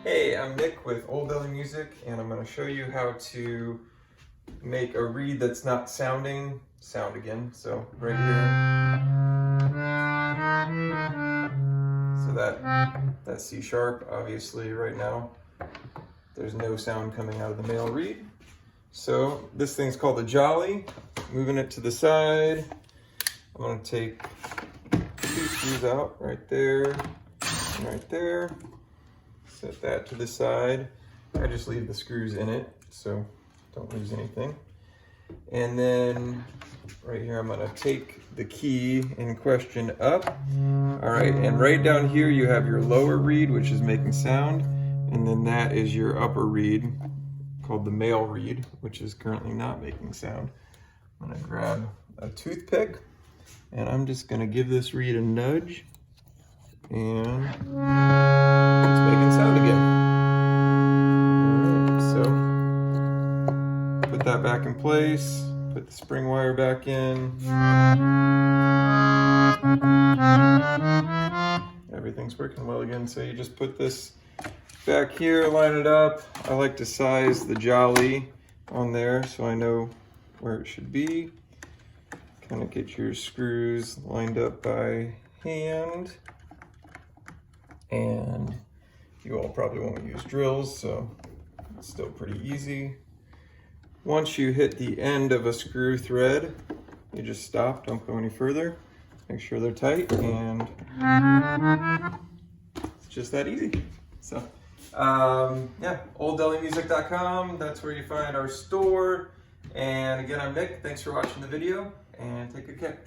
Hey, I'm Nick with Old Deli Music, and I'm going to show you how to make a reed that's not sounding sound again. So right here, so that C sharp, obviously right now, there's no sound coming out of the male reed. So this thing's called a jolly. Moving it to the side, I'm going to take 2 screws out right there and right there. Set that to the side. I just leave the screws in it, so don't lose anything. And then right here, I'm gonna take the key in question up. All right, and right down here, you have your lower reed, which is making sound. And then that is your upper reed, called the male reed, which is currently not making sound. I'm gonna grab a toothpick, and I'm just gonna give this reed a nudge. And it's making sound again. All right, so put that back in place, put the spring wire back in. Everything's working well again, so you just put this back here, line it up. I like to size the jolly on there so I know where it should be. Kind of get your screws lined up by hand. And you all probably won't use drills, so it's still pretty easy. Once you hit the end of a screw thread, you just stop, don't go any further. Make sure they're tight, and it's just that easy. So, yeah, olddelimusic.com, that's where you find our store. And again, I'm Nick, thanks for watching the video, and take good care.